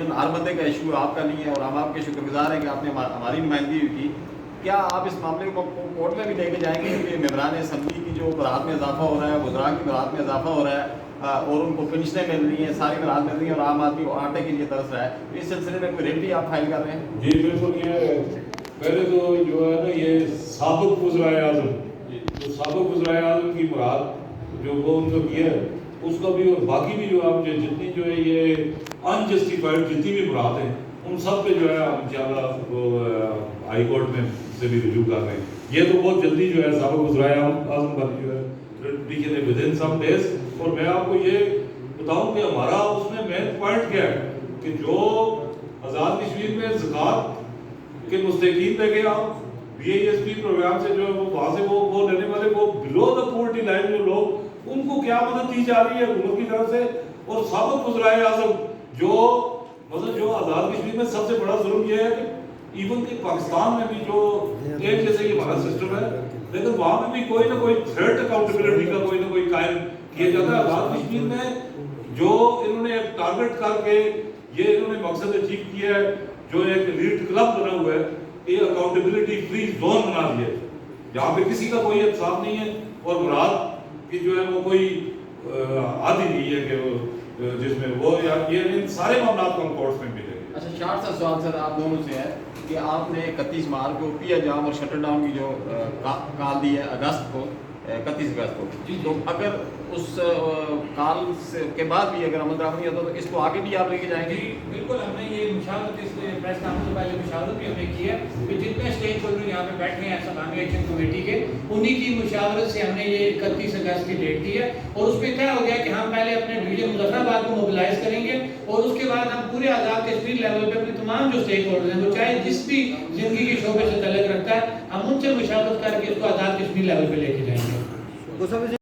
لیکن ہر بندے کا ایشو آپ کا نہیں ہے، اور ہم آپ کے شکر گزار ہیں کہ آپ نے ہماری نمائندگی کی. کیا آپ اس معاملے کو کورٹ میں بھی لے کے جائیں گے کہ ممبران اسمبلی کی جو برات میں اضافہ ہو رہا ہے، وزراء کی برات میں اضافہ ہو رہا ہے، اور ان کو پنشنیں مل رہی ہیں، ساری برات مل رہی ہیں، اور عام آدمی آٹے کے لیے ترس رہا ہے، اس سلسلے میں کوئی ریٹ بھی آپ فائل کر رہے ہیں؟ جی بالکل. یہ پہلے تو جو ہے نا یہ سابق وزرائے اعظم، جو سابق وزرائے اعظم کی مراد جو وہ ان کو کیا ہے اس کا بھی، اور باقی بھی جو آپ جتنی جو ہے یہ انجسٹیفائڈ جتنی بھی مراد ہیں ان سب پہ جو ہے انشاءاللہ وہ ہائی کورٹ میں سے بھی رجوع کر رہے ہیں. یہ تو بہت جلدی جو ہے سابق وزرائے اعظم کا جو ہے ودن سم ڈیز. اور میں آپ کو یہ بتاؤں کہ ہمارا اس میں مین پوائنٹ کیا ہے کہ جو آزاد کشمیر میں زکوٰۃ کے مستحقین دیکھیں آپ B A S P program سے جو ہے وہ وہاں سے وہ لینے والے وہ بلو دا پورٹی لائن جو لوگ ان کو کیا مدد دی جا رہی ہے حکومت کی طرف سے. اور سابق وزرائے اعظم جو مطلب جو آزاد کشمیر میں سب سے بڑا ظلم یہ ہے کہ ایون کہ پاکستان میں بھی جو ایک جیسے کہ ہمارا سسٹم ہے لیکن وہاں میں بھی کوئی نہ کوئی تھریٹ اکاؤنٹیبلٹی کا کوئی نہ کوئی قائم کیا جاتا ہے. آزاد کشمیر میں جو انہوں نے ٹارگٹ کر کے یہ انہوں نے مقصد اچیو کیا ہے، جو ایک لیڈ کلب بنا ہوا ہے، یہ اکاؤنٹیبلٹی فری زون بنا دیا ہے جہاں پہ کسی کا کوئی احتساب نہیں ہے اور مراد کی جو ہے وہ کوئی عادی نہیں ہے کہ جس میں وہ یہ ان سارے معاملات کو ہم کورٹس میں ملے. اچھا شارٹ سا سوال سر آپ دونوں سے ہے کہ آپ نے 31 مارچ کو پی جام اور شٹر ڈاؤن کی جو کال دی ہے اگست کو، 31 اگست کو، تو اگر اس کال کے بعد بھی اگر عمل درآمد نہیں ہوتا تو اس کو آگے بھی آپ لے کے جائیں گے؟ جی بالکل. ہم نے یہ مشاورت اس پریس کانفرنس سے پہلے مشاورت بھی ہم نے کی ہے کہ جتنے اسٹیک ہولڈر یہاں پہ بیٹھے ہیں اسلامی ایکشن کمیٹی کے، انہی کی مشاورت سے ہم نے یہ 31 اگست کی ڈیٹ دی ہے. اور اس پہ طے ہو گیا کہ ہم پہلے اپنے ڈویژن مظفر آباد کو موبلائز کریں گے اور اس کے بعد ہم پورے آزاد کشمیر لیول پہ اپنے تمام جو اسٹیک ہولڈر ہیں وہ چاہے جس بھی زندگی کے شعبے سے تعلق رکھتا ہے ہم ان سے مشاورت کر کے اس کو آزاد کشمیر لیول پہ لے کے جائیں گے.